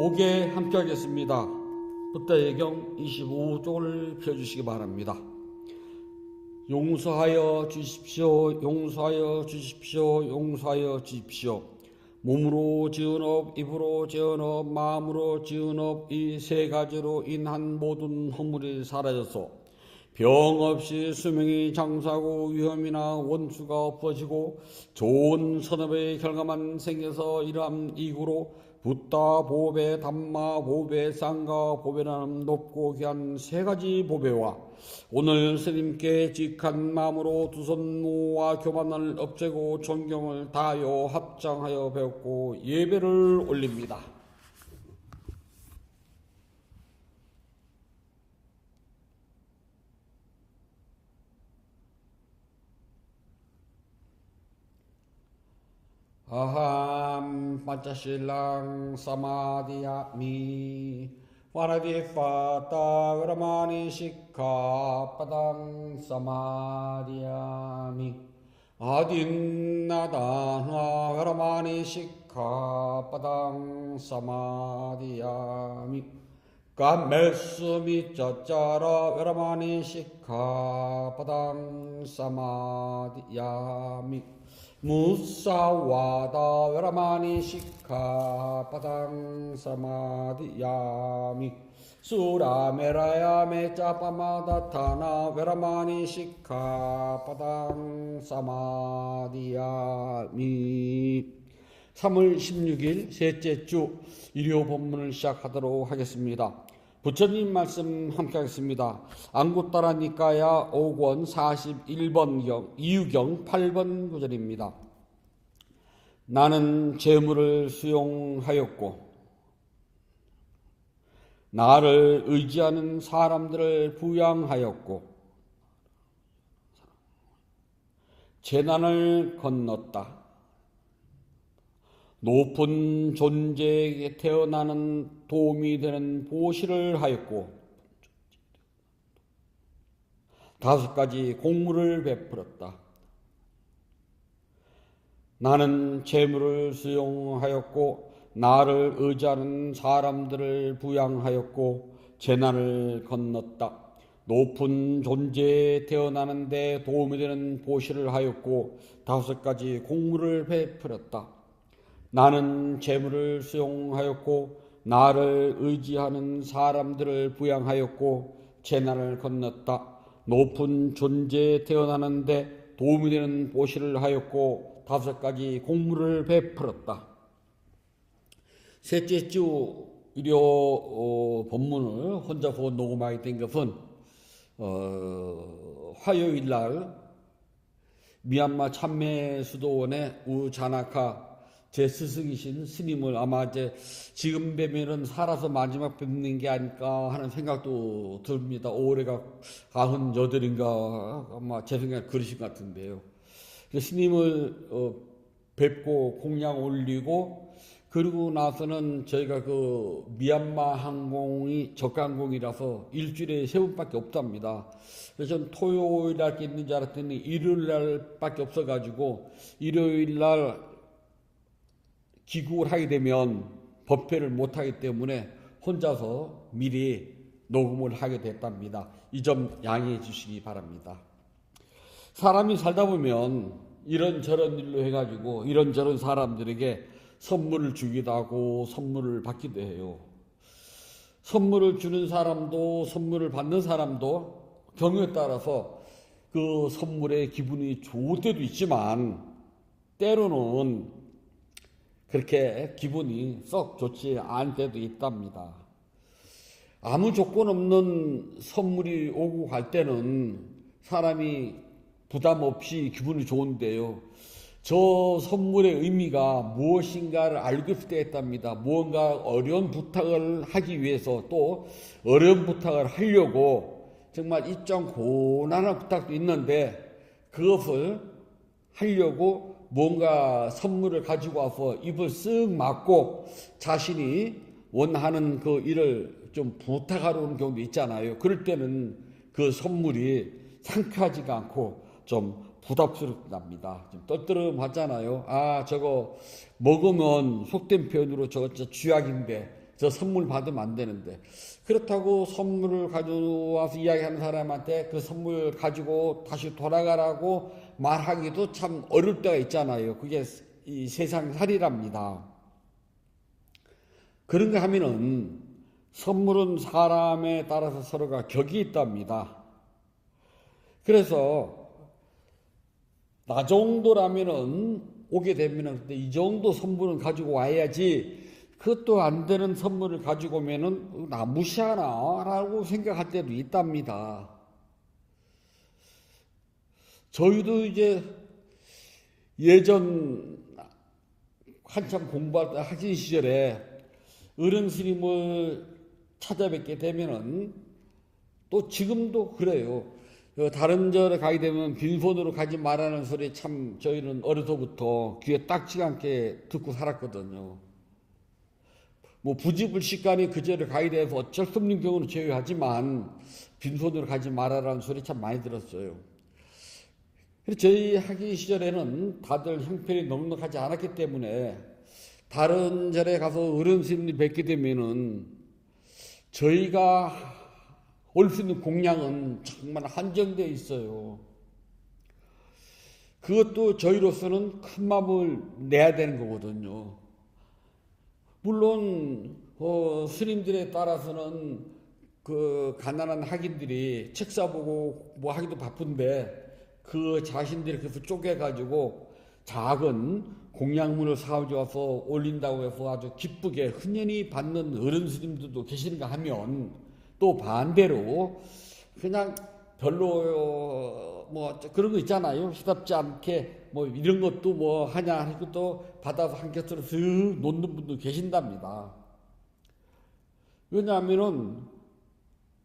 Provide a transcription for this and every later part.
5개 함께 하겠습니다. 붓다예경 25쪽을 펴주시기 바랍니다. 용서하여 주십시오. 용서하여 주십시오. 용서하여 주십시오. 몸으로 지은 업, 입으로 지은 업, 마음으로 지은 업, 이 세 가지로 인한 모든 허물이 사라져서 병 없이 수명이 장수하고 위험이나 원수가 없어지고 좋은 선업의 결과만 생겨서 이러한 이후로 붓다 보배, 담마 보배, 쌍가 보배라는 높고 귀한 세 가지 보배와 오늘 스님께 직한 마음으로 두 손 모아 교만을 없애고 존경을 다하여 합장하여 배웠고 예배를 올립니다. 아함 panca시lang samadhiyami vanadipata viramani sikkhapadang samadhiyami adinnadana viramani sikkhapadang samadhiyami kamesumi caccara viramani sikkhapadang samadhiyami 무사와다 웨라마니 시카파당 사마디야미 수라메라야메 짜파마다타나 웨라마니 시카파당 사마디야미 3월 16일 셋째 주 일요 본문을 시작하도록 하겠습니다. 부처님 말씀 함께 하겠습니다. 안구따라 니까야 5권 41번경 이유경 8번 구절입니다. 나는 재물을 수용하였고 나를 의지하는 사람들을 부양하였고 재난을 건넜다. 높은 존재에게 태어나는 도움이 되는 보시를 하였고 5가지 공무를 베풀었다. 나는 재물을 수용하였고 나를 의지하는 사람들을 부양하였고 재난을 건넜다. 높은 존재에 태어나는데 도움이 되는 보시를 하였고 5가지 공무를 베풀었다. 나는 재물을 수용하였고 나를 의지하는 사람들을 부양하였고 재난을 건넜다. 높은 존재에 태어나는데 도움이 되는 보시를 하였고 5가지 공무를 베풀었다. 셋째 주 일요 본문을 혼자 보고 녹음하게 된 것은 화요일 날 미얀마 참매수도원의 우자나카 제 스승이신 스님을 아마 지금 뵈면은 살아서 마지막 뵙는 게 아닐까 하는 생각도 듭니다. 올해가 98인가 아마 제 생각에 그러신 것 같은데요. 스님을 뵙고 공양 올리고 그리고 나서는 저희가 그 미얀마 항공이 저가항공이라서 일주일에 3번밖에 없답니다. 그래서 전 토요일 날 있는 줄 알았더니 일요일 날밖에 없어가지고 일요일 날 귀국을 하게 되면 법회를 못하기 때문에 혼자서 미리 녹음을 하게 됐답니다. 이 점 양해해 주시기 바랍니다. 사람이 살다 보면 이런저런 일로 해가지고 이런저런 사람들에게 선물을 주기도 하고 선물을 받기도 해요. 선물을 주는 사람도 선물을 받는 사람도 경우에 따라서 그 선물에 기분이 좋을 때도 있지만 때로는 그렇게 기분이 썩 좋지 않을 때도 있답니다. 아무 조건 없는 선물이 오고 갈 때는 사람이 부담 없이 기분이 좋은데요. 저 선물의 의미가 무엇인가를 알고 있을 때 있답니다. 무언가 어려운 부탁을 하기 위해서 또 어려운 부탁을 하려고 정말 입장 고난한 부탁도 있는데 그것을 하려고 뭔가 선물을 가지고 와서 입을 쓱 막고 자신이 원하는 그 일을 좀 부탁하러 오는 경우도 있잖아요. 그럴 때는 그 선물이 상쾌하지가 않고 좀 부담스럽답니다. 좀 떨떠름하잖아요. 아, 저거 먹으면 속된 표현으로 저거 진짜 쥐약인데 저 선물 받으면 안 되는데. 그렇다고 선물을 가져와서 이야기하는 사람한테 그 선물 가지고 다시 돌아가라고 말하기도 참 어려울 때가 있잖아요. 그게 이 세상 살이랍니다. 그런가 하면은 선물은 사람에 따라서 서로가 격이 있답니다. 그래서 나 정도라면은 오게 되면은 근데 이 정도 선물은 가지고 와야지, 그것도 안 되는 선물을 가지고 오면은 나 무시하나 라고 생각할 때도 있답니다. 저희도 이제 예전 한참 공부할 때 학생 시절에 어른 스님을 찾아뵙게 되면은 또 지금도 그래요. 다른 절에 가게 되면 빈손으로 가지 말라는 소리 참 저희는 어려서부터 귀에 딱지가 않게 듣고 살았거든요. 뭐 부지불식간에 그 절에 가게 돼서 어쩔 수 없는 경우는 제외하지만 빈손으로 가지 말아라는 소리 참 많이 들었어요. 그래서 저희 학기 시절에는 다들 형편이 넉넉하지 않았기 때문에 다른 절에 가서 어른 스님을 뵙게 되면은 저희가 올 수 있는 공양은 정말 한정되어 있어요. 그것도 저희로서는 큰 마음을 내야 되는 거거든요. 물론 스님들에 따라서는 그 가난한 학인들이 책 사보고 뭐 하기도 바쁜데 그 자신들이 그래서 쪼개가지고 작은 공양문을 사와서 올린다고 해서 아주 기쁘게 흔연히 받는 어른 스님들도 계시는가 하면, 또 반대로 그냥 별로 뭐 그런 거 있잖아요. 시답지 않게 뭐 이런 것도 뭐 하냐 하고 또 받아서 한 곁으로 슥 놓는 분도 계신답니다. 왜냐하면은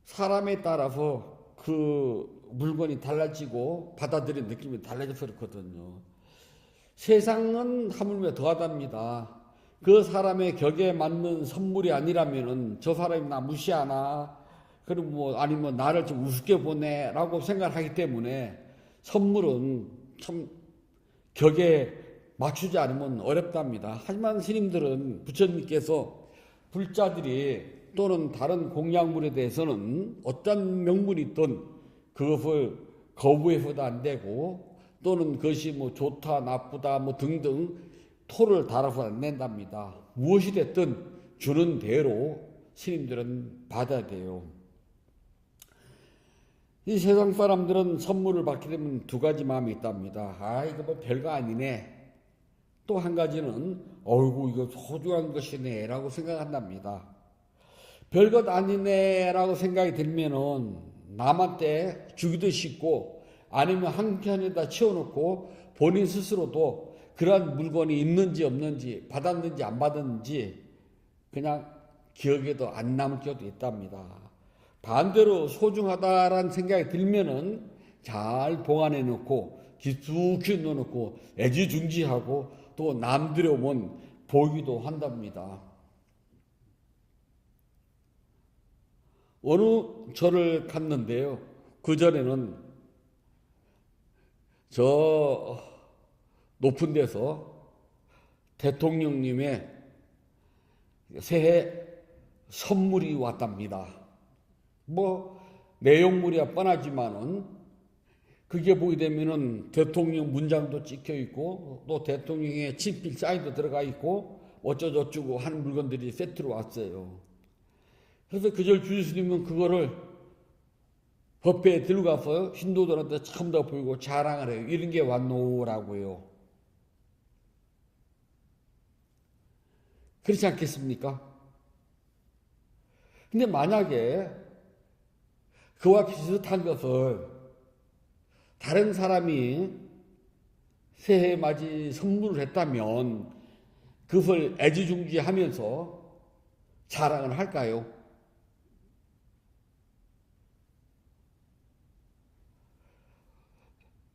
사람에 따라서 그 물건이 달라지고 받아들이는 느낌이 달라져서 그렇거든요. 세상은 하물며 더하답니다. 그 사람의 격에 맞는 선물이 아니라면은 저 사람이 나 무시하나, 그리고 뭐 아니면 나를 좀 우습게 보네라고 생각하기 때문에 선물은 참 격에 맞추지 않으면 어렵답니다. 하지만 스님들은 부처님께서 불자들이 또는 다른 공양물에 대해서는 어떤 명분이 있든 그것을 거부해서도 안 되고, 또는 그것이 뭐 좋다 나쁘다 뭐 등등 토를 달아서 안 낸답니다. 무엇이 됐든 주는 대로 스님들은 받아야 돼요. 이 세상 사람들은 선물을 받게 되면 두 가지 마음이 있답니다. 아, 이거 뭐 별거 아니네. 또 한 가지는 어이구 이거 소중한 것이네 라고 생각한답니다. 별것 아니네 라고 생각이 들면은 남한테 주기도 쉽고, 아니면 한켠에다 치워놓고 본인 스스로도 그러한 물건이 있는지 없는지, 받았는지 안 받았는지 그냥 기억에도 안 남을 경우도 있답니다. 반대로 소중하다라는 생각이 들면은 잘 보관해 놓고 깊숙이 넣어놓고 애지중지하고 또 남들이 오면 보기도 한답니다. 어느 절을 갔는데요. 그 전에는 저 높은 데서 대통령님의 새해 선물이 왔답니다. 뭐 내용물이야 뻔하지만은 그게 보게 되면은 대통령 문장도 찍혀 있고 또 대통령의 친필 사인도 들어가 있고 어쩌고저쩌고 하는 물건들이 세트로 왔어요. 그래서 그절 주스님은 그거를 법회에 들고 가서 신도들한테 처음 다 보이고 자랑을 해요. 이런 게 왔노라고요. 그렇지 않겠습니까? 근데 만약에 그와 비슷한 것을 다른 사람이 새해 맞이 선물을 했다면 그것을 애지중지하면서 자랑을 할까요?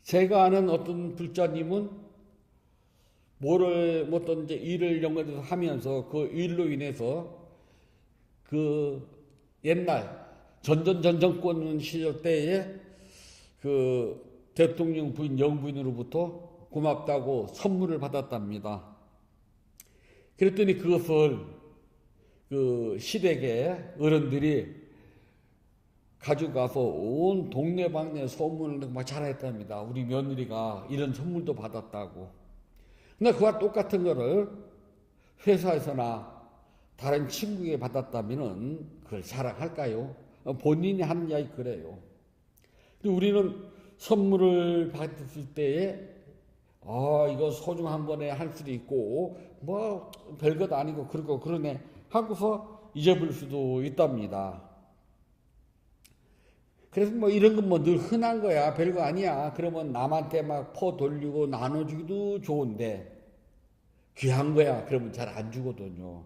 제가 아는 어떤 불자님은 어떤 이제 일을 연결해서 하면서 그 일로 인해서 그 옛날 전정권 시절 때에 그 대통령 부인 영부인으로부터 고맙다고 선물을 받았답니다. 그랬더니 그것을 그 시댁에 어른들이 가져가서 온 동네방네 소문을 막 자랑했답니다. 우리 며느리가 이런 선물도 받았다고. 근데 그와 똑같은 거를 회사에서나 다른 친구에게 받았다면은 그걸 자랑할까요? 본인이 하는 이야기 그래요. 우리는 선물을 받았을 때에 이거 소중한 거네 할 수도 있고 뭐 별것 아니고 그러고 그러네 하고서 잊어버릴 수도 있답니다. 그래서 뭐 이런 건 뭐 늘 흔한 거야. 별거 아니야. 그러면 남한테 막 퍼 돌리고 나눠주기도 좋은데 귀한 거야. 그러면 잘 안 주거든요.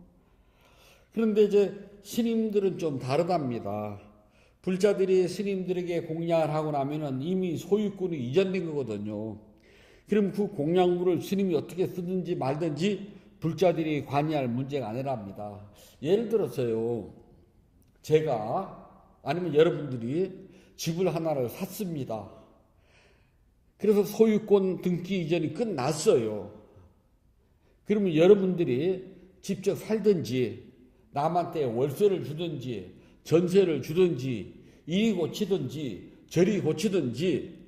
그런데 이제 스님들은 좀 다르답니다. 불자들이 스님들에게 공양을 하고 나면은 이미 소유권이 이전된 거거든요. 그럼 그 공양물을 스님이 어떻게 쓰든지 말든지 불자들이 관여할 문제가 아니랍니다. 예를 들어서요. 제가 아니면 여러분들이 집을 하나를 샀습니다. 그래서 소유권 등기 이전이 끝났어요. 그러면 여러분들이 직접 살든지 남한테 월세를 주든지 전세를 주든지 이리 고치든지 저리 고치든지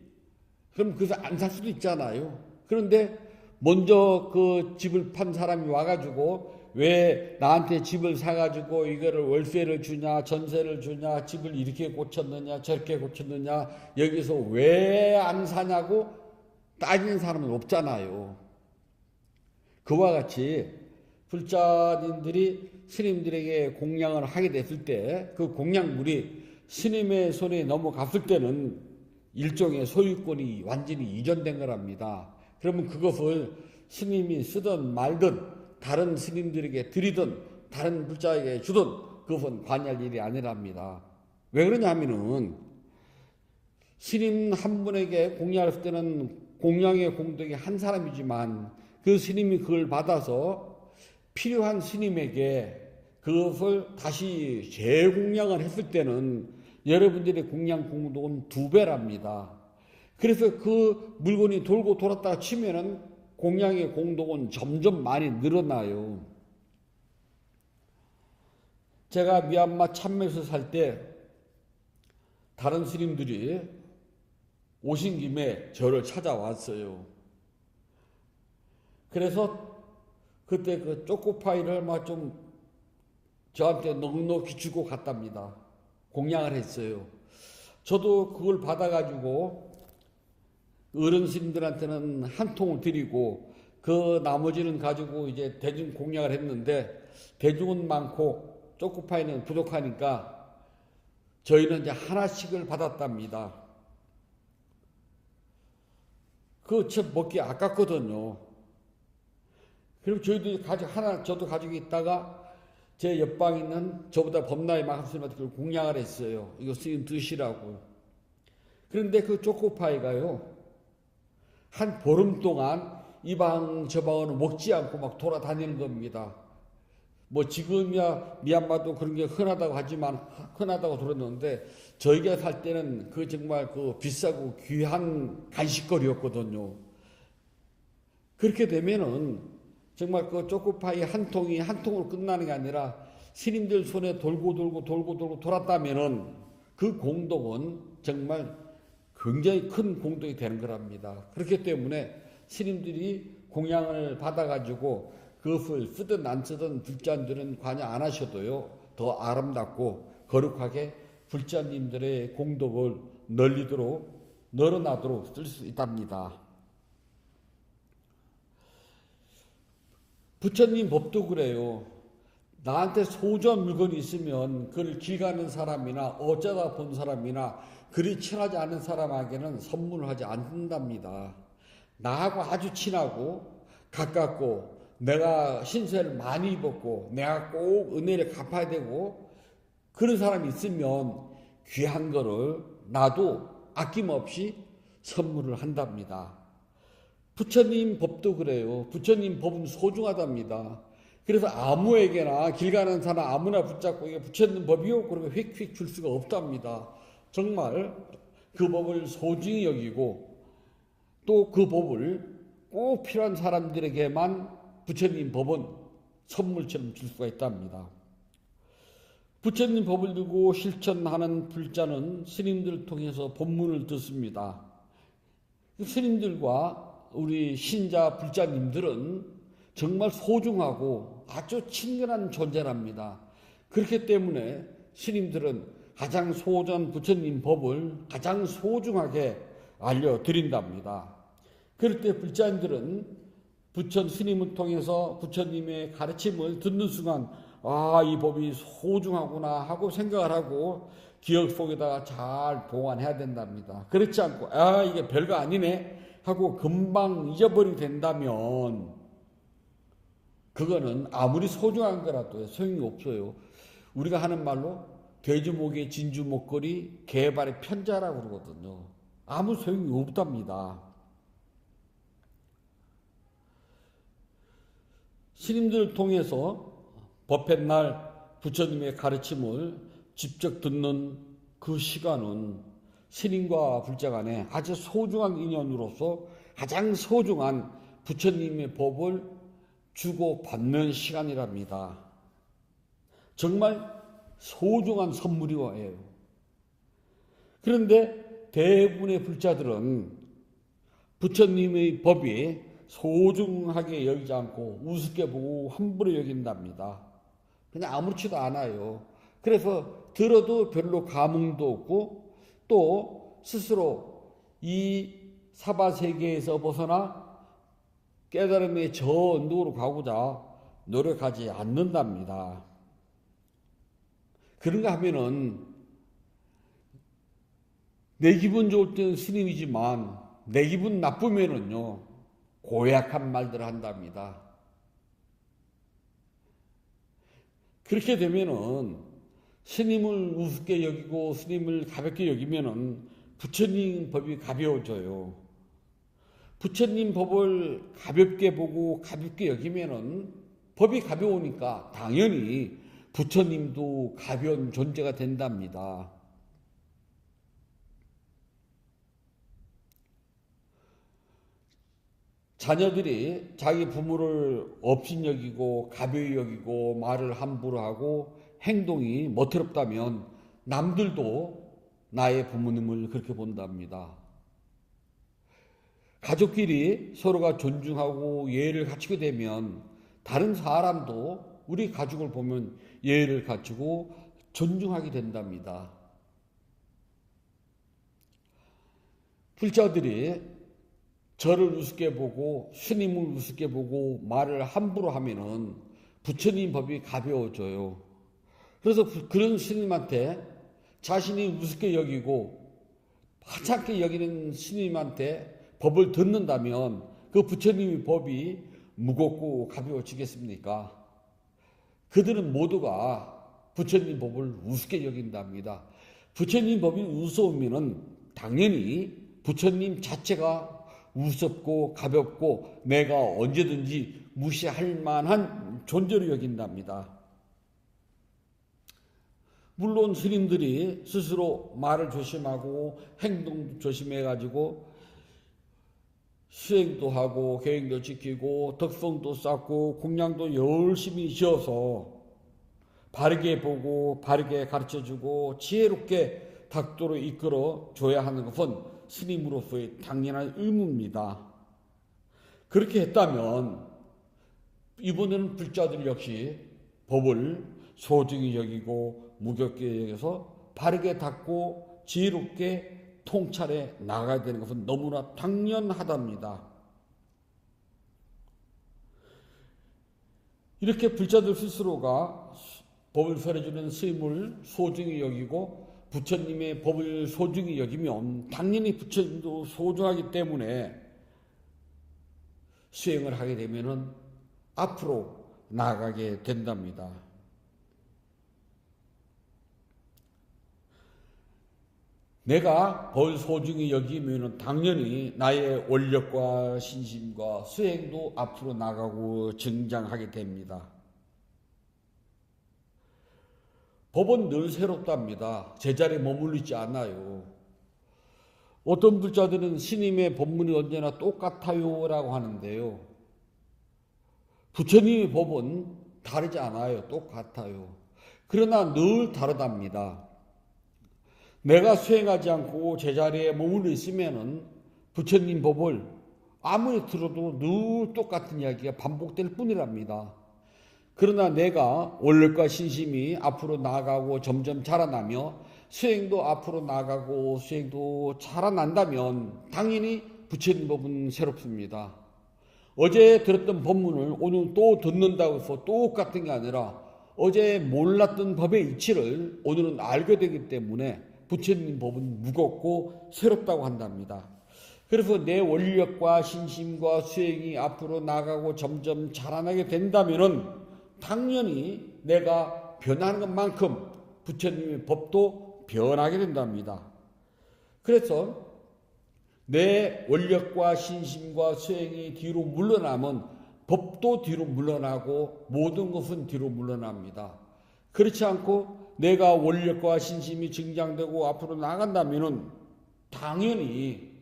그럼 그래서 안 살 수도 있잖아요. 그런데 먼저 그 집을 판 사람이 와가지고 왜 나한테 집을 사가지고 이거를 월세를 주냐 전세를 주냐 집을 이렇게 고쳤느냐 저렇게 고쳤느냐 여기서 왜 안 사냐고 따지는 사람은 없잖아요. 그와 같이 불자님들이 스님들에게 공양을 하게 됐을 때 그 공양물이 스님의 손에 넘어갔을 때는 일종의 소유권이 완전히 이전된 거랍니다. 그러면 그것을 스님이 쓰든 말든 다른 스님들에게 드리든 다른 불자에게 주든 그것은 관여할 일이 아니랍니다. 왜 그러냐 하면은 스님 한 분에게 공양했을 때는 공양의 공덕이 한 사람이지만 그 스님이 그걸 받아서 필요한 스님에게 그것을 다시 재공양을 했을 때는 여러분들의 공양 공덕은 2배랍니다. 그래서 그 물건이 돌고 돌았다가 치면은 공양의 공덕은 점점 많이 늘어나요. 제가 미얀마 참매에서 살 때 다른 스님들이 오신 김에 저를 찾아왔어요. 그래서 그때 그 초코파이를 막 좀 저한테 넉넉히 주고 갔답니다. 공양을 했어요. 저도 그걸 받아가지고 어른 스님들한테는 한 통을 드리고 그 나머지는 가지고 이제 대중 공양을 했는데 대중은 많고 초코파이는 부족하니까 저희는 이제 하나씩을 받았답니다. 그거 참 먹기 아깝거든요. 그럼 저희도 저도 가지고 있다가 제 옆방에 있는 저보다 범나이 많은 스님한테 그걸 공양을 했어요. 이거 스님 드시라고. 그런데 그 초코파이가요. 한 보름 동안 이 방 저 방으로 먹지 않고 막 돌아다니는 겁니다. 뭐 지금이야 미얀마도 그런 게 흔하다고 하지만 흔하다고 들었는데 저희가 살 때는 그 정말 그 비싸고 귀한 간식거리였거든요. 그렇게 되면은 정말 그 초코파이 한 통이 한 통으로 끝나는 게 아니라 스님들 손에 돌고 돌았다면은 그 공덕은 정말 굉장히 큰 공덕이 되는 거랍니다. 그렇기 때문에 스님들이 공양을 받아가지고 그것을 쓰든 안 쓰든 불자님들은 관여 안 하셔도요 더 아름답고 거룩하게 불자님들의 공덕을 늘어나도록 쓸 수 있답니다. 부처님 법도 그래요. 나한테 소중한 물건이 있으면 그걸 길 가는 사람이나 어쩌다 본 사람이나 그리 친하지 않은 사람에게는 선물을 하지 않는답니다. 나하고 아주 친하고 가깝고 내가 신세를 많이 입었고 내가 꼭 은혜를 갚아야 되고 그런 사람이 있으면 귀한 거를 나도 아낌없이 선물을 한답니다. 부처님 법도 그래요. 부처님 법은 소중하답니다. 그래서 아무에게나 길 가는 사람 아무나 붙잡고 이게 부처님 법이요? 그러면 휙휙 줄 수가 없답니다. 정말 그 법을 소중히 여기고 또 그 법을 꼭 필요한 사람들에게만 부처님 법은 선물처럼 줄 수가 있답니다. 부처님 법을 두고 실천하는 불자는 스님들을 통해서 법문을 듣습니다. 스님들과 우리 신자 불자님들은 정말 소중하고 아주 친근한 존재랍니다. 그렇기 때문에 스님들은 가장 소중한 부처님 법을 가장 소중하게 알려드린답니다. 그럴 때 불자님들은 부처 스님을 통해서 부처님의 가르침을 듣는 순간 이 법이 소중하구나 하고 생각을 하고 기억 속에다가 잘 보관해야 된답니다. 그렇지 않고 이게 별거 아니네 하고 금방 잊어버리게 된다면 그거는 아무리 소중한 거라도 소용이 없어요. 우리가 하는 말로 돼지목에 진주 목걸이 개발의 편자라고 그러거든요. 아무 소용이 없답니다. 스님들을 통해서 법회날 부처님의 가르침을 직접 듣는 그 시간은 스님과 불자 간에 아주 소중한 인연으로서 가장 소중한 부처님의 법을 주고받는 시간이랍니다. 정말 소중한 선물이에요. 그런데 대부분의 불자들은 부처님의 법이 소중하게 여기지 않고 우습게 보고 함부로 여긴답니다. 그냥 아무렇지도 않아요. 그래서 들어도 별로 감흥도 없고 또 스스로 이 사바세계에서 벗어나 깨달음의 저 언덕으로 가고자 노력하지 않는답니다. 그런가 하면은 내 기분 좋을 때는 스님이지만 내 기분 나쁘면은요 고약한 말들을 한답니다. 그렇게 되면은 스님을 우습게 여기고 스님을 가볍게 여기면은 부처님 법이 가벼워져요. 부처님 법을 가볍게 보고 가볍게 여기면은 법이 가벼우니까 당연히 부처님도 가벼운 존재가 된답니다. 자녀들이 자기 부모를 업신여기고 가벼이 여기고 말을 함부로 하고 행동이 멋스럽다면 남들도 나의 부모님을 그렇게 본답니다. 가족끼리 서로가 존중하고 예의를 갖추게 되면 다른 사람도 우리 가족을 보면 예의를 갖추고 존중하게 된답니다. 불자들이 저를 우습게 보고 스님을 우습게 보고 말을 함부로 하면은 부처님 법이 가벼워져요. 그래서 그런 스님한테 자신이 우습게 여기고 하찮게 여기는 스님한테 법을 듣는다면 그 부처님의 법이 무겁고 가벼워지겠습니까? 그들은 모두가 부처님 법을 우습게 여긴답니다. 부처님 법이 우스우면은 당연히 부처님 자체가 우습고 가볍고 내가 언제든지 무시할 만한 존재로 여긴답니다. 물론 스님들이 스스로 말을 조심하고 행동도 조심해가지고 수행도 하고 계획도 지키고 덕성도 쌓고 공양도 열심히 지어서 바르게 보고 바르게 가르쳐주고 지혜롭게 닥도로 이끌어 줘야 하는 것은 스님으로서의 당연한 의무입니다. 그렇게 했다면 이번에는 불자들 역시 법을 소중히 여기고 무겁게 여겨서 바르게 닦고 지혜롭게 통찰해 나가야 되는 것은 너무나 당연하답니다. 이렇게 불자들 스스로가 법을 설해주는 스님을 소중히 여기고 부처님의 법을 소중히 여기면 당연히 부처님도 소중하기 때문에 수행을 하게 되면 앞으로 나아가게 된답니다. 내가 법을 소중히 여기면 당연히 나의 원력과 신심과 수행도 앞으로 나가고 증장하게 됩니다. 법은 늘 새롭답니다. 제자리에 머물리지 않아요. 어떤 불자들은 스님의 법문이 언제나 똑같아요 라고 하는데요. 부처님의 법은 다르지 않아요. 똑같아요. 그러나 늘 다르답니다. 내가 수행하지 않고 제자리에 머물러 있으면은 부처님 법을 아무리 들어도 늘 똑같은 이야기가 반복될 뿐이랍니다. 그러나 내가 원력과 신심이 앞으로 나아가고 점점 자라나며 수행도 앞으로 나아가고 수행도 자라난다면 당연히 부처님 법은 새롭습니다. 어제 들었던 법문을 오늘 또 듣는다고 해서 똑같은 게 아니라 어제 몰랐던 법의 이치를 오늘은 알게 되기 때문에 부처님 법은 무겁고 새롭다고 한답니다. 그래서 내 원력과 신심과 수행이 앞으로 나가고 점점 자라나게 된다면은 당연히 내가 변하는 것만큼 부처님의 법도 변하게 된답니다. 그래서 내 원력과 신심과 수행이 뒤로 물러나면 법도 뒤로 물러나고 모든 것은 뒤로 물러납니다. 그렇지 않고 내가 원력과 신심이 증장되고 앞으로 나간다면 당연히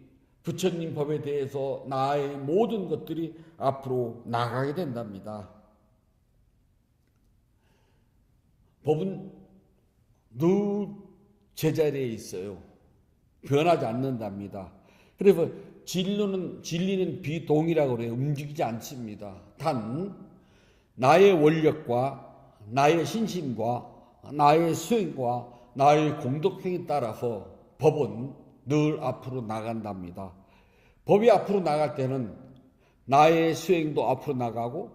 부처님 법에 대해서 나의 모든 것들이 앞으로 나가게 된답니다. 법은 늘 제자리에 있어요. 변하지 않는답니다. 그래서 진리는 비동이라고 그래요. 움직이지 않습니다. 단 나의 원력과 나의 신심과 나의 수행과 나의 공덕행에 따라서 법은 늘 앞으로 나간답니다. 법이 앞으로 나갈 때는 나의 수행도 앞으로 나가고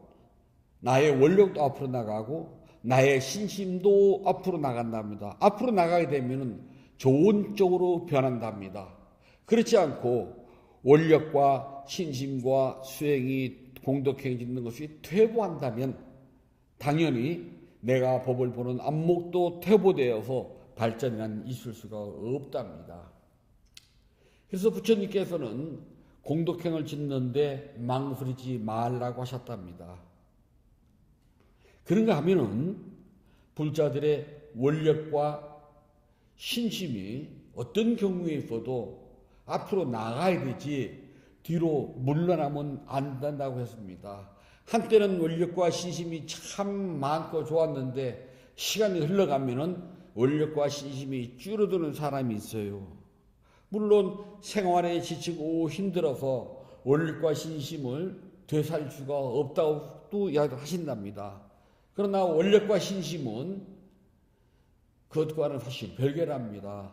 나의 원력도 앞으로 나가고 나의 신심도 앞으로 나간답니다. 앞으로 나가게 되면 좋은 쪽으로 변한답니다. 그렇지 않고 원력과 신심과 수행이 공덕행위 짓는 것이 퇴보한다면 당연히 내가 법을 보는 안목도 퇴보되어서 발전이 있을 수가 없답니다. 그래서 부처님께서는 공덕행을 짓는데 망설이지 말라고 하셨답니다. 그런가 하면은 불자들의 원력과 신심이 어떤 경우에 있어도 앞으로 나가야 되지 뒤로 물러나면 안 된다고 했습니다. 한때는 원력과 신심이 참 많고 좋았는데 시간이 흘러가면은 원력과 신심이 줄어드는 사람이 있어요. 물론 생활에 지치고 힘들어서 원력과 신심을 되살릴 수가 없다고 또 이야기하신답니다. 그러나 원력과 신심은 그것과는 사실 별개랍니다.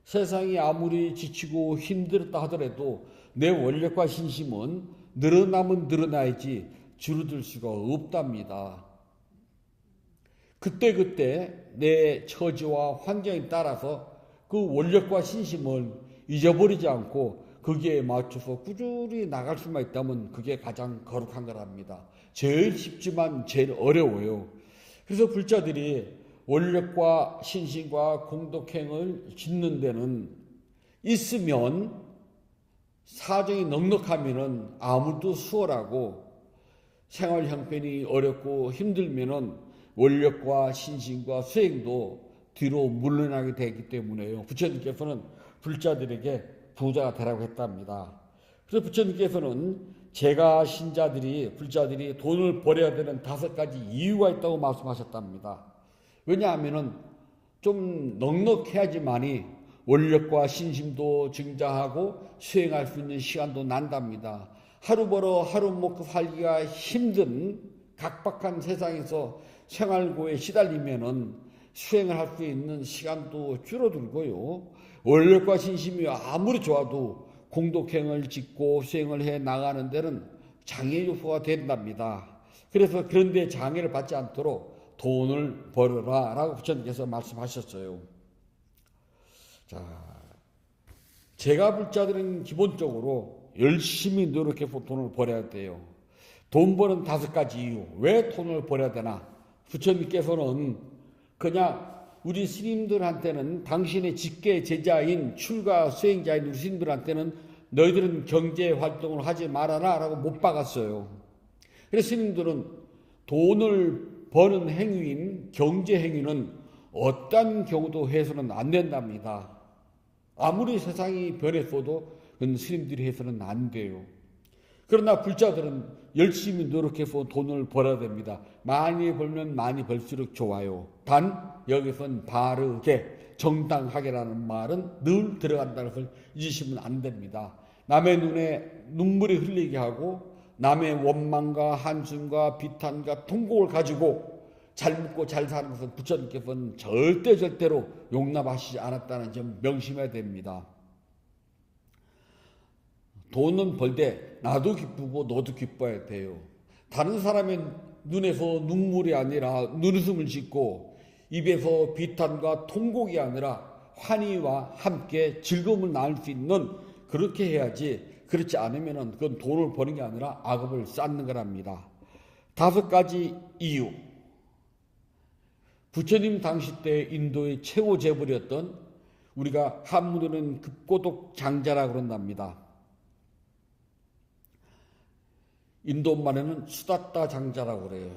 세상이 아무리 지치고 힘들었다 하더라도 내 원력과 신심은 늘어나면 늘어나야지 줄어들 수가 없답니다. 그때그때 내 처지와 환경에 따라서 그 원력과 신심을 잊어버리지 않고 거기에 맞춰서 꾸준히 나갈 수만 있다면 그게 가장 거룩한 거랍니다. 제일 쉽지만 제일 어려워요. 그래서 불자들이 원력과 신심과 공덕행을 짓는 데는 있으면 사정이 넉넉하면은 아무도 수월하고 생활 형편이 어렵고 힘들면은 원력과 신심과 수행도 뒤로 물러나게 되기 때문에요. 부처님께서는 불자들에게 부자가 되라고 했답니다. 그래서 부처님께서는 제가 신자들이 불자들이 돈을 벌여야 되는 5가지 이유가 있다고 말씀하셨답니다. 왜냐하면은 좀 넉넉해야지만이 원력과 신심도 증장하고 수행할 수 있는 시간도 난답니다. 하루 벌어 하루 먹고 살기가 힘든 각박한 세상에서 생활고에 시달리면은 수행을 할 수 있는 시간도 줄어들고요. 원력과 신심이 아무리 좋아도 공덕행을 짓고 수행을 해 나가는 데는 장애 요소가 된답니다. 그래서 그런데 장애를 받지 않도록 돈을 벌어라 라고 부처님께서 말씀하셨어요. 자, 제가 불자들은 기본적으로 열심히 노력해서 돈을 벌어야 돼요. 돈 버는 5가지 이유. 왜 돈을 벌어야 되나? 부처님께서는 그냥 우리 스님들한테는 당신의 직계 제자인 출가 수행자인 우리 스님들한테는 너희들은 경제 활동을 하지 말아라 라고 못 박았어요. 그래서 스님들은 돈을 버는 행위인 경제 행위는 어떤 경우도 해서는 안 된답니다. 아무리 세상이 변했어도 그건 스님들이 해서는 안 돼요. 그러나 불자들은 열심히 노력해서 돈을 벌어야 됩니다. 많이 벌면 많이 벌수록 좋아요. 단 여기선 바르게 정당하게라는 말은 늘 들어간다는 것을 잊으시면 안 됩니다. 남의 눈에 눈물이 흘리게 하고 남의 원망과 한숨과 비탄과 통곡을 가지고 잘 먹고 잘 사는 것은 부처님께서는 절대로 용납하시지 않았다는 점 명심해야 됩니다. 돈은 벌 때 나도 기쁘고 너도 기뻐야 돼요. 다른 사람의 눈에서 눈물이 아니라 눈웃음을 짓고 입에서 비탄과 통곡이 아니라 환희와 함께 즐거움을 나눌 수 있는 그렇게 해야지. 그렇지 않으면 그건 돈을 버는 게 아니라 악업을 쌓는 거랍니다. 5가지 이유. 부처님 당시 때 인도의 최고 재벌이었던 우리가 한문으로는 급고독 장자라고 그런답니다. 인도 말에는 수다따 장자라고 그래요.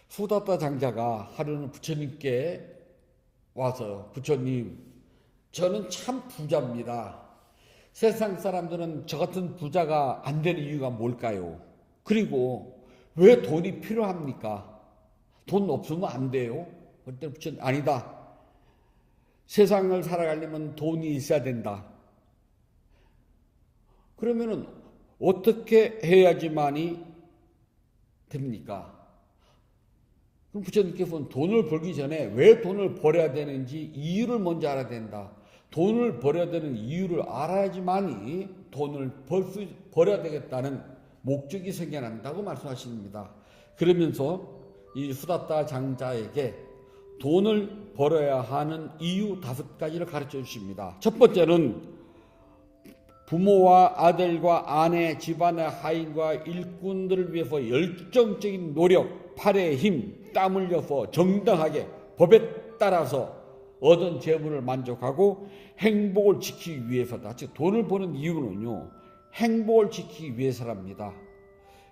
수다따 장자가 하루는 부처님께 와서 부처님, 저는 참 부자입니다. 세상 사람들은 저 같은 부자가 안 되는 이유가 뭘까요? 그리고 왜 돈이 필요합니까? 돈 없으면 안 돼요? 그때 부처님, 아니다. 세상을 살아가려면 돈이 있어야 된다. 그러면은 어떻게 해야지만이 됩니까? 그럼 부처님께서는 돈을 벌기 전에 왜 돈을 벌어야 되는지 이유를 먼저 알아야 된다. 돈을 벌어야 되는 이유를 알아야지만이 돈을 벌어야 되겠다는 목적이 생겨난다고 말씀하십니다. 그러면서 이 수다따 장자에게 돈을 벌어야 하는 이유 5가지를 가르쳐 주십니다. 첫 번째는 부모와 아들과 아내, 집안의 하인과 일꾼들을 위해서 열정적인 노력, 팔의 힘, 땀 흘려서 정당하게 법에 따라서 얻은 재물을 만족하고 행복을 지키기 위해서다. 즉 돈을 버는 이유는요, 행복을 지키기 위해서랍니다.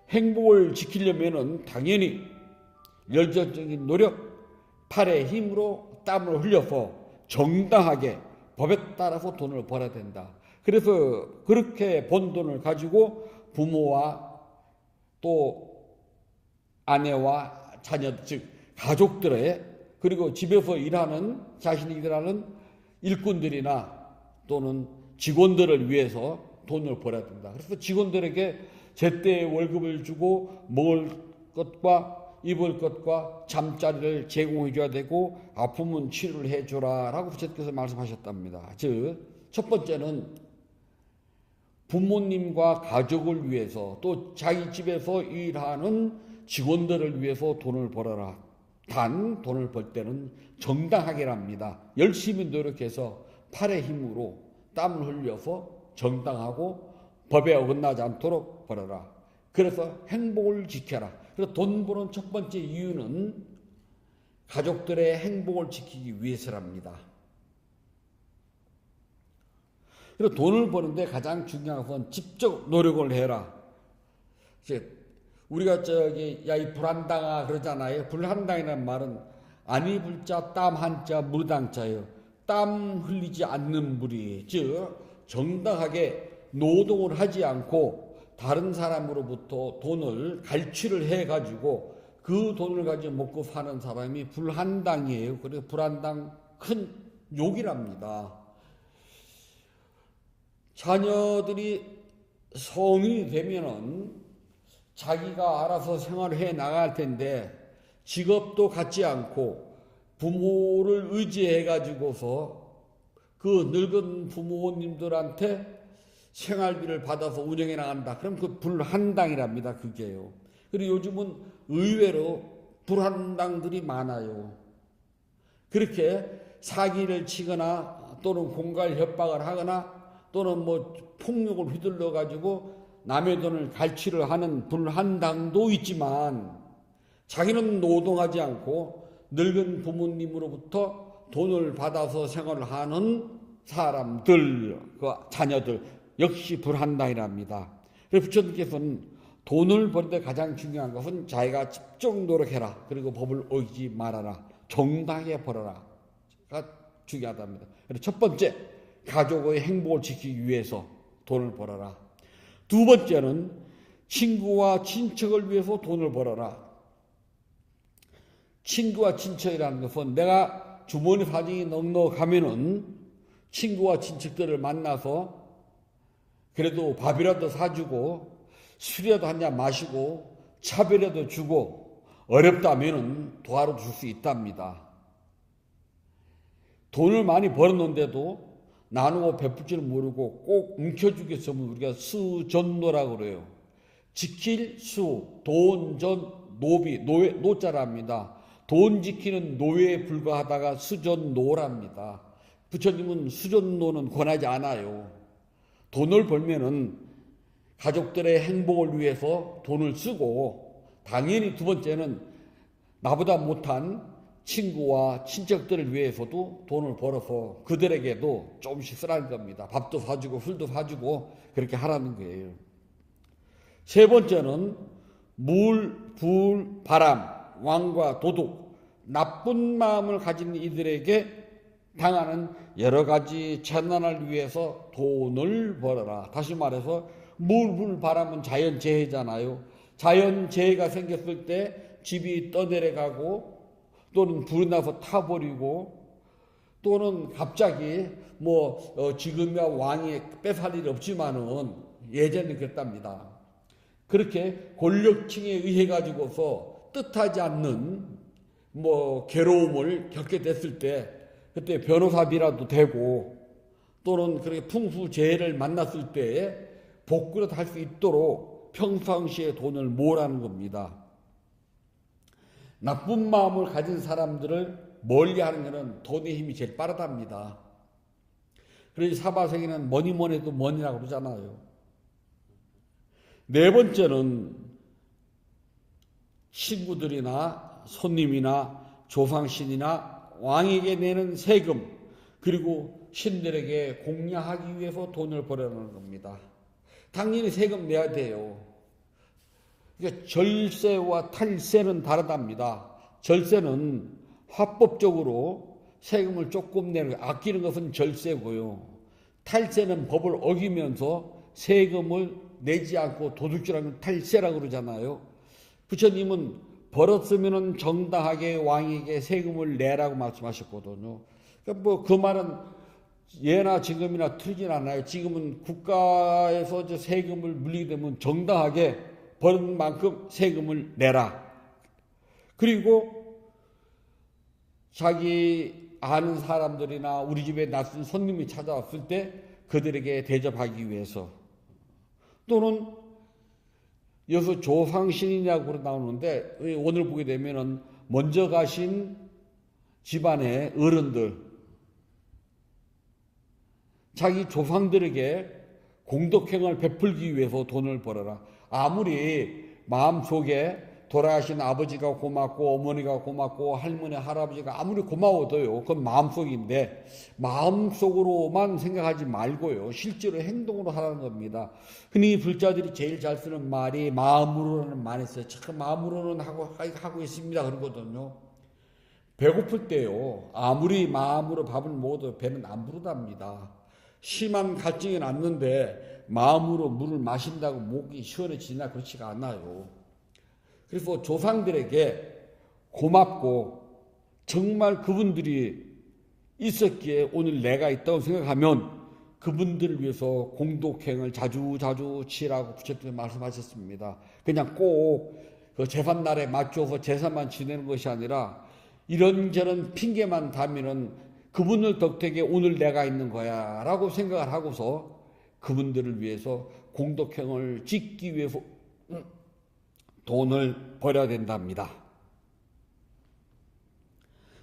행복을 지키려면은 당연히 열정적인 노력, 팔의 힘으로 땀을 흘려서 정당하게 법에 따라서 돈을 벌어야 된다. 그래서 그렇게 번 돈을 가지고 부모와 또 아내와 자녀, 즉 가족들의, 그리고 집에서 일하는, 자신이 일하는 일꾼들이나 또는 직원들을 위해서 돈을 벌어야 된다. 그래서 직원들에게 제때 월급을 주고 먹을 것과 입을 것과 잠자리를 제공해 줘야 되고 아프면 치료를 해 줘라 라고 부처님께서 말씀하셨답니다. 즉 첫 번째는 부모님과 가족을 위해서, 또 자기 집에서 일하는 직원들을 위해서 돈을 벌어라. 단 돈을 벌 때는 정당하게랍니다. 열심히 노력해서 팔의 힘으로 땀을 흘려서 정당하고 법에 어긋나지 않도록 벌어라. 그래서 행복을 지켜라. 그래서 돈 버는 첫 번째 이유는 가족들의 행복을 지키기 위해서랍니다. 그리고 돈을 버는데 가장 중요한 것은 직접 노력을 해라. 우리가 야 이 불한당아 그러잖아요. 불한당이라는 말은 아니 불자 땀 한자 무당자예요. 땀 흘리지 않는 물이, 즉 정당하게 노동을 하지 않고 다른 사람으로부터 돈을 갈취를 해가지고 그 돈을 가지고 먹고 사는 사람이 불한당이에요. 그래서 불한당 큰 욕이랍니다. 자녀들이 성인이 되면은 자기가 알아서 생활을 해 나갈 텐데 직업도 갖지 않고 부모를 의지해 가지고서 그 늙은 부모님들한테 생활비를 받아서 운영해 나간다. 그럼 그 불한당이랍니다. 그게요. 그리고 요즘은 의외로 불한당들이 많아요. 그렇게 사기를 치거나 또는 공갈 협박을 하거나 또는 뭐 폭력을 휘둘러 가지고 남의 돈을 갈취를 하는 불한당도 있지만 자기는 노동하지 않고 늙은 부모님으로부터 돈을 받아서 생활을 하는 사람들, 그 자녀들 역시 불한당이랍니다. 그래서 부처님께서는 돈을 벌 때 가장 중요한 것은 자기가 집중 노력해라. 그리고 법을 어기지 말아라. 정당하게 벌어라가 중요하답니다. 그래서 첫 번째, 가족의 행복을 지키기 위해서 돈을 벌어라. 두 번째는 친구와 친척을 위해서 돈을 벌어라. 친구와 친척이라는 것은 내가 주머니 사정이 넉넉하면은 친구와 친척들을 만나서 그래도 밥이라도 사주고 술이라도 한 잔 마시고 차비라도 주고 어렵다면은 도와줄 수 있답니다. 돈을 많이 벌었는데도 나누고 베풀 줄 모르고 꼭 움켜쥐겠으면 우리가 수전노라고 그래요. 지킬 수, 돈, 전, 노비, 노예, 노자랍니다. 돈 지키는 노예에 불과하다가 수전노랍니다. 부처님은 수전노는 권하지 않아요. 돈을 벌면은 가족들의 행복을 위해서 돈을 쓰고, 당연히 두 번째는 나보다 못한 친구와 친척들을 위해서도 돈을 벌어서 그들에게도 조금씩 쓰라는 겁니다. 밥도 사주고 술도 사주고 그렇게 하라는 거예요. 세 번째는 물, 불, 바람, 왕과 도둑, 나쁜 마음을 가진 이들에게 당하는 여러 가지 재난을 위해서 돈을 벌어라. 다시 말해서 물, 불, 바람은 자연재해잖아요. 자연재해가 생겼을 때 집이 떠내려가고 또는 불이 나서 타버리고 또는 갑자기 지금이야 왕이 뺏을 일 없지만은 예전에 그랬답니다. 그렇게 권력층에 의해 가지고서 뜻하지 않는 괴로움을 겪게 됐을 때 그때 변호사비라도 되고 또는 그렇게 풍수재해를 만났을 때 복구라도 할 수 있도록 평상시에 돈을 모으라는 겁니다. 나쁜 마음을 가진 사람들을 멀리하는 것은 돈의 힘이 제일 빠르답니다. 그래서 사바세계는 뭐니 해도 머니라고 그러잖아요. 네 번째는 친구들이나 손님이나 조상신이나 왕에게 내는 세금 그리고 신들에게 공양하기 위해서 돈을 벌어내는 겁니다. 당연히 세금 내야 돼요. 그러니까 절세와 탈세는 다르답니다. 절세는 합법적으로 세금을 조금 내는 아끼는 것은 절세고요. 탈세는 법을 어기면서 세금을 내지 않고 도둑질하는 탈세라고 그러잖아요. 부처님은 벌었으면 정당하게 왕에게 세금을 내라고 말씀하셨거든요. 그러니까 그 말은 예나 지금이나 틀리진 않아요. 지금은 국가에서 세금을 물리게 되면 정당하게 버는 만큼 세금을 내라. 그리고 자기 아는 사람들이나 우리 집에 낯선 손님이 찾아왔을 때 그들에게 대접하기 위해서 또는 여기서 조상신이냐고 나오는데 오늘 보게 되면은 먼저 가신 집안의 어른들 자기 조상들에게 공덕행을 베풀기 위해서 돈을 벌어라. 아무리 마음속에 돌아가신 아버지가 고맙고 어머니가 고맙고 할머니 할아버지가 아무리 고마워도요. 그건 마음속인데 마음속으로만 생각하지 말고요. 실제로 행동으로 하라는 겁니다. 흔히 불자들이 제일 잘 쓰는 말이 마음으로는 많이 써요. 참 마음으로는 하고 있습니다. 그러거든요. 배고플 때요. 아무리 마음으로 밥을 먹어도 배는 안 부르답니다. 심한 갈증이 났는데 마음으로 물을 마신다고 목이 시원해지나 그렇지가 않아요. 그래서 조상들에게 고맙고 정말 그분들이 있었기에 오늘 내가 있다고 생각하면 그분들을 위해서 공덕행을 자주 치라고 부처님이 말씀하셨습니다. 그냥 꼭 그 제삿날에 맞춰서 제사만 지내는 것이 아니라 이런저런 핑계만 대면은 그분을 덕택에 오늘 내가 있는 거야 라고 생각을 하고서 그분들을 위해서 공덕행을 짓기 위해서 돈을 벌여야 된답니다.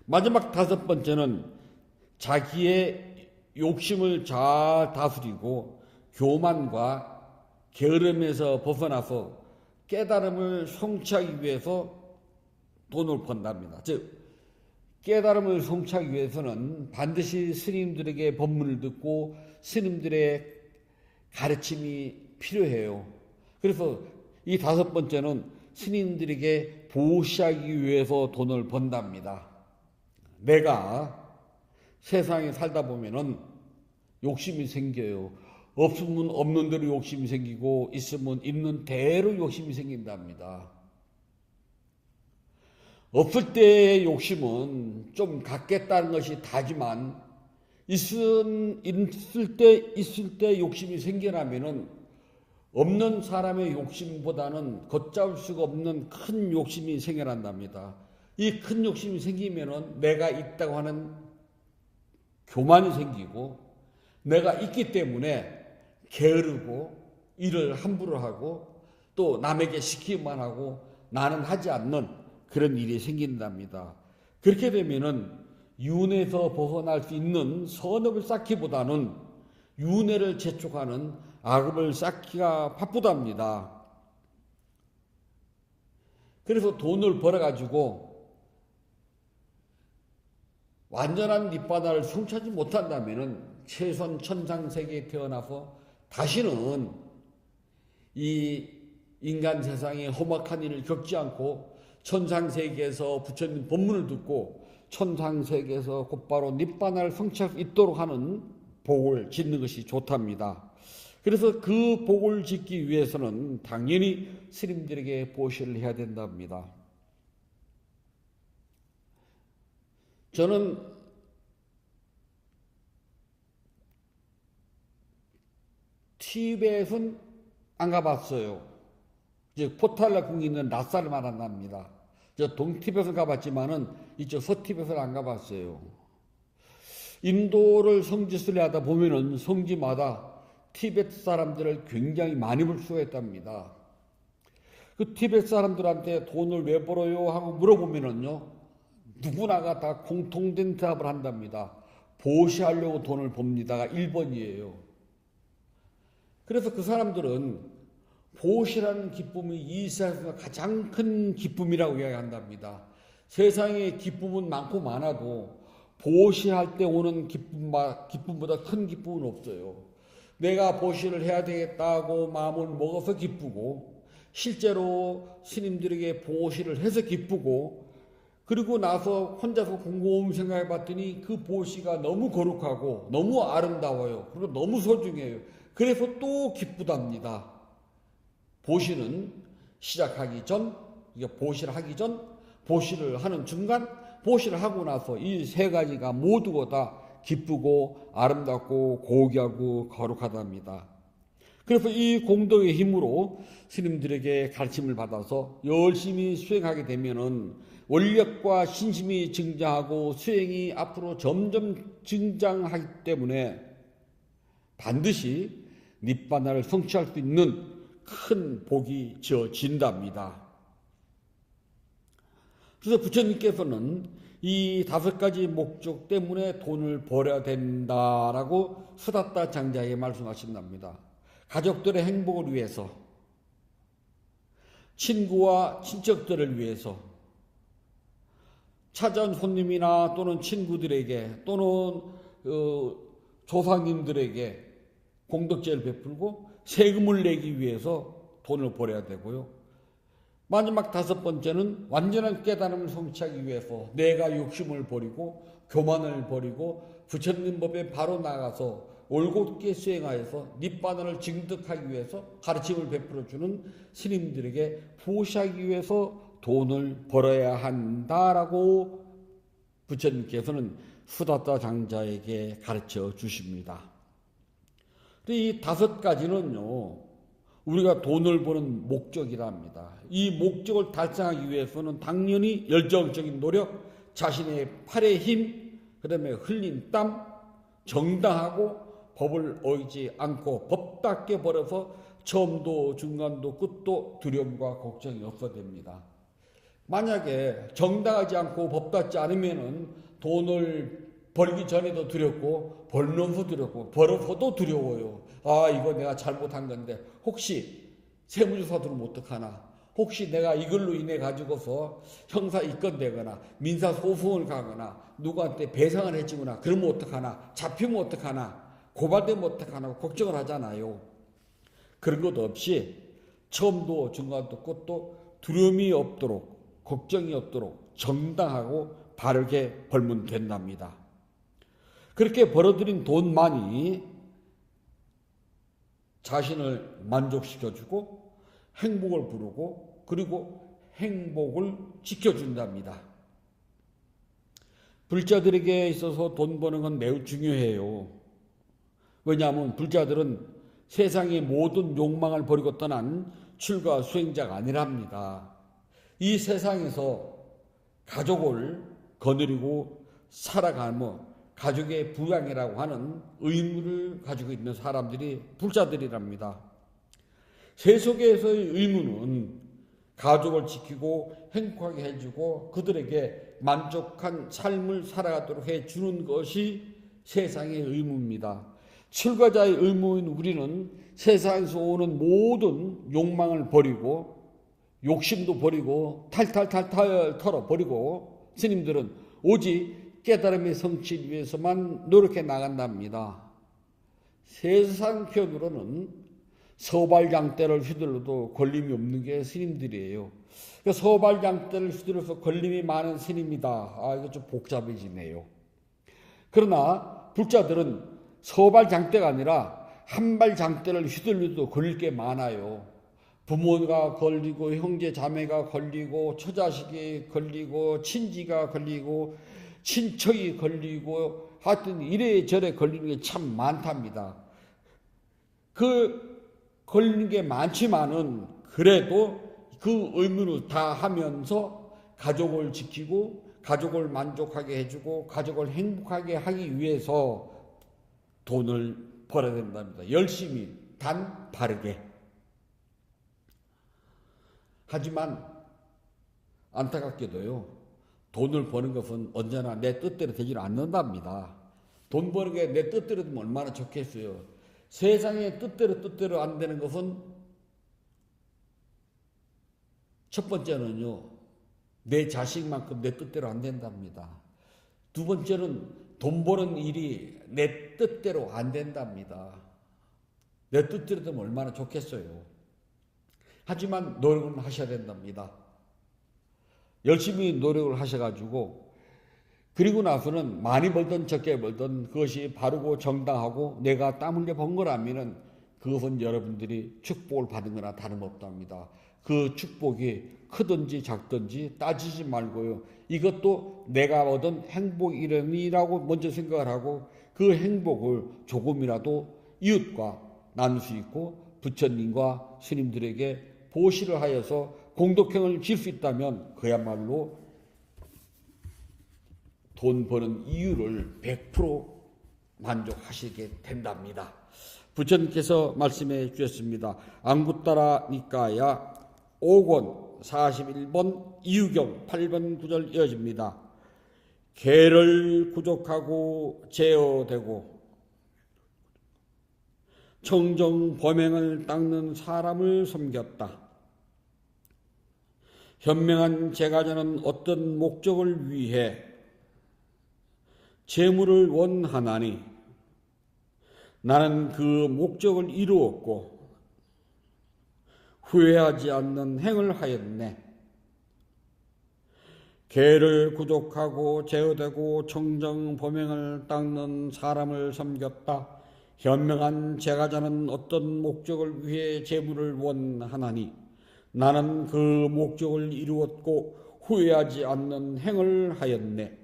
마지막 다섯 번째는 자기의 욕심을 잘 다스리고 교만과 게으름에서 벗어나서 깨달음을 성취하기 위해서 돈을 번답니다. 즉 깨달음을 성취하기 위해서는 반드시 스님들에게 법문을 듣고 스님들의 가르침이 필요해요. 그래서 이 다섯 번째는 스님들에게 보시하기 위해서 돈을 번답니다. 내가 세상에 살다 보면은 욕심이 생겨요. 없으면 없는 대로 욕심이 생기고 있으면 있는 대로 욕심이 생긴답니다. 없을 때의 욕심은 좀 갖겠다는 것이 다지만 있을 때 욕심이 생겨나면은 없는 사람의 욕심보다는 걷잡을 수가 없는 큰 욕심이 생겨난답니다. 이 큰 욕심이 생기면은 내가 있다고 하는 교만이 생기고 내가 있기 때문에 게으르고 일을 함부로 하고 또 남에게 시키기만 하고 나는 하지 않는 그런 일이 생긴답니다. 그렇게 되면은 윤회에서 벗어날 수 있는 선업을 쌓기보다는 윤회를 재촉하는 악업을 쌓기가 바쁘답니다. 그래서 돈을 벌어가지고 완전한 니바나를 성취하지 못한다면은 최선 천상세계에 태어나서 다시는 이 인간 세상의 험악한 일을 겪지 않고 천상세계에서 부처님 법문을 듣고 천상세계에서 곧바로 니바나를 성취할 수 있도록 하는 복을 짓는 것이 좋답니다. 그래서 그 복을 짓기 위해서는 당연히 스님들에게 보시를 해야 된답니다. 저는 티벳은 안 가봤어요. 즉 포탈라 궁이 있는 라사를 말한답니다. 저 동티벳은 가봤지만은 이쪽 서티벳을 안 가봤어요. 인도를 성지순례 하다 보면은 성지마다 티벳 사람들을 굉장히 많이 볼 수가 있답니다. 그 티벳 사람들한테 돈을 왜 벌어요 하고 물어보면은요, 누구나가 다 공통된 대답을 한답니다. 보시하려고 돈을 법니다가 1번이에요. 그래서 그 사람들은 보시라는 기쁨이 이 세상에서 가장 큰 기쁨이라고 이야기한답니다. 세상에 기쁨은 많고 많아도 보시할 때 오는 기쁨보다 큰 기쁨은 없어요. 내가 보시를 해야 되겠다고 마음을 먹어서 기쁘고 실제로 스님들에게 보시를 해서 기쁘고 그리고 나서 혼자서 곰곰이 생각해 봤더니 그 보시가 너무 거룩하고 너무 아름다워요. 그리고 너무 소중해요. 그래서 또 기쁘답니다. 보시는 시작하기 전, 보시를 하기 전, 보시를 하는 중간, 보시를 하고 나서 이 세 가지가 모두가 다 기쁘고 아름답고 고귀하고 거룩하답니다. 그래서 이 공덕의 힘으로 스님들에게 가르침을 받아서 열심히 수행하게 되면은 원력과 신심이 증장하고 수행이 앞으로 점점 증장하기 때문에 반드시 니바나를 성취할 수 있는 큰 복이 지어진답니다. 그래서 부처님께서는 이 5가지 목적 때문에 돈을 벌어야 된다라고 수다타 장자에게 말씀하신답니다. 가족들의 행복을 위해서, 친구와 친척들을 위해서, 찾아온 손님이나 또는 친구들에게 또는 조상님들에게 공덕제를 베풀고 세금을 내기 위해서 돈을 벌어야 되고요. 마지막 5번째는 완전한 깨달음을 성취하기 위해서 내가 욕심을 버리고 교만을 버리고 부처님 법에 바로 나가서 올곧게 수행하여서 니바나를 증득하기 위해서 가르침을 베풀어주는 스님들에게 보시하기 위해서 돈을 벌어야 한다라고 부처님께서는 수다타 장자에게 가르쳐 주십니다. 이 5가지는요, 우리가 돈을 버는 목적이랍니다. 이 목적을 달성하기 위해서는 당연히 열정적인 노력, 자신의 팔의 힘, 그 다음에 흘린 땀, 정당하고 법을 어기지 않고 법답게 벌어서 처음도 중간도 끝도 두려움과 걱정이 없어야 됩니다. 만약에 정당하지 않고 법답지 않으면은 돈을 벌기 전에도 두렵고 벌면서 두렵고 벌어서도 두려워요. 아, 이거 내가 잘못한 건데 혹시 세무조사 들으면 어떡하나, 혹시 내가 이걸로 인해 가지고서 형사 입건되거나 민사 소송을 가거나 누구한테 배상을 해주거나 그러면 어떡하나, 잡히면 어떡하나, 고발되면 어떡하나 걱정을 하잖아요. 그런 것 없이 처음도 중간도 끝도 두려움이 없도록, 걱정이 없도록 정당하고 바르게 벌면 된답니다. 그렇게 벌어들인 돈만이 자신을 만족시켜주고 행복을 부르고 그리고 행복을 지켜준답니다. 불자들에게 있어서 돈 버는 건 매우 중요해요. 왜냐하면 불자들은 세상의 모든 욕망을 버리고 떠난 출가 수행자가 아니랍니다. 이 세상에서 가족을 거느리고 살아가며 가족의 부양이라고 하는 의무를 가지고 있는 사람들이 불자들이랍니다. 세속에서의 의무는 가족을 지키고 행복하게 해주고 그들에게 만족한 삶을 살아가도록 해주는 것이 세상의 의무입니다. 출가자의 의무인 우리는 세상에서 오는 모든 욕망을 버리고 욕심도 버리고 탈탈 털어버리고 스님들은 오직 깨달음의 성취를 위해서만 노력해 나간답니다. 세상 편으로는 서발장대를 휘둘러도 걸림이 없는 게 스님들이에요. 서발장대를 휘둘러서 걸림이 많은 스님이다. 이거 좀 복잡해지네요. 그러나 불자들은 서발장대가 아니라 한발장대를 휘둘러도 걸릴 게 많아요. 부모가 걸리고 형제 자매가 걸리고 처자식이 걸리고 친지가 걸리고 친척이 걸리고 하여튼 이래저래 걸리는 게 참 많답니다. 그 걸리는 게 많지만은 그래도 그 의무를 다 하면서 가족을 지키고 가족을 만족하게 해주고 가족을 행복하게 하기 위해서 돈을 벌어야 된답니다. 열심히 단 바르게. 하지만 안타깝게도요, 돈을 버는 것은 언제나 내 뜻대로 되지는 않는답니다. 돈 버는 게 내 뜻대로 되면 얼마나 좋겠어요. 세상의 뜻대로 안 되는 것은 첫 번째는요, 내 자식만큼 내 뜻대로 안 된답니다. 두 번째는 돈 버는 일이 내 뜻대로 안 된답니다. 내 뜻대로 되면 얼마나 좋겠어요. 하지만 노력은 하셔야 된답니다. 열심히 노력을 하셔가지고 그리고 나서는 많이 벌든 적게 벌든 그것이 바르고 정당하고 내가 땀 흘려 번 거라면 그것은 여러분들이 축복을 받은 거나 다름없답니다. 그 축복이 크든지 작든지 따지지 말고요. 이것도 내가 얻은 행복이라고 먼저 생각을 하고 그 행복을 조금이라도 이웃과 나눌 수 있고 부처님과 스님들에게 보시를 하여서 공덕행을 질 수 있다면 그야말로 돈 버는 이유를 100% 만족하시게 된답니다. 부처님께서 말씀해 주셨습니다. 안구따라 니까야 5권 41번 이유경 8번 구절 이어집니다. 개를 구족하고 제어되고 청정 범행을 닦는 사람을 섬겼다. 현명한 제가자는 어떤 목적을 위해 재물을 원하나니 나는 그 목적을 이루었고 후회하지 않는 행을 하였네. 개를 구족하고 제어되고 청정 범행을 닦는 사람을 섬겼다. 현명한 제가자는 어떤 목적을 위해 재물을 원하나니 나는 그 목적을 이루었고 후회하지 않는 행을 하였네.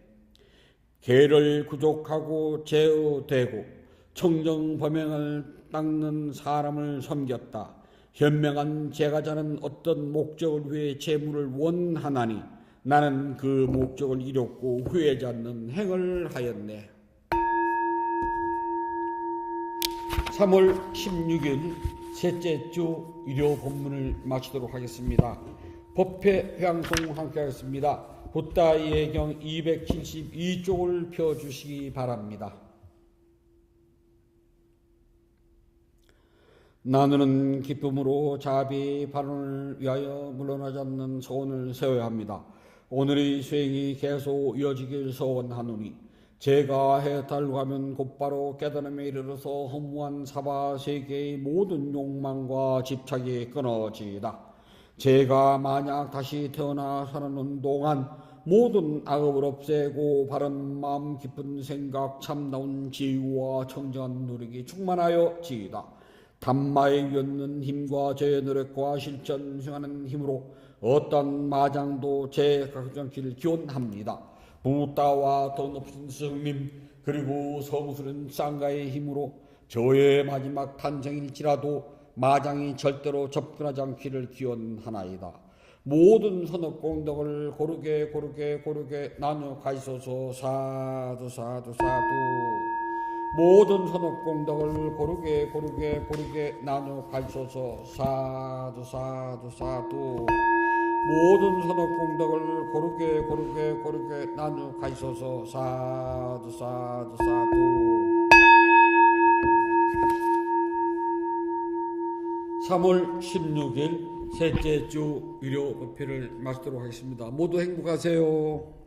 개를 구족하고 제어되고 청정 범행을 닦는 사람을 섬겼다. 현명한 제가자는 어떤 목적을 위해 재물을 원하나니 나는 그 목적을 이뤘고 후회하지 않는 행을 하였네. 3월 16일 셋째 주 일요 본문을 마치도록 하겠습니다. 법회 회양송 함께 하겠습니다. 붓다 예경 272쪽을 펴주시기 바랍니다. 나누는 기쁨으로 자비 발언을 위하여 물러나지 않는 소원을 세워야 합니다. 오늘의 수행이 계속 이어지길 소원하노니 제가 해탈하면 곧바로 깨달음에 이르러서 허무한 사바 세계의 모든 욕망과 집착이 끊어지다. 제가 만약 다시 태어나 사는 동안 모든 악업을 없애고 바른 마음 깊은 생각 참다운 지혜와 청정한 노력이 충만하여 지이다. 단마에 였는 힘과 제 노력과 실천 행하는 힘으로 어떤 마장도 제 각장길을 기원합니다. 부다와 더 높은 성님 그리고 성스러운 쌍가의 힘으로 저의 마지막 탄생일지라도 마장이 절대로 접근하지 않기를 기원하나이다. 모든 선업공덕을 고르게 나누어 가시소서. 사두 사두 사두. 모든 선업공덕을 고르게 나누어 가시소서. 사두 사두 사두. 모든 선업공덕을 고르게 나누어 가시소서. 사두 사두 사두. 3월 16일 셋째 주 위로 법회를 마치도록 하겠습니다. 모두 행복하세요.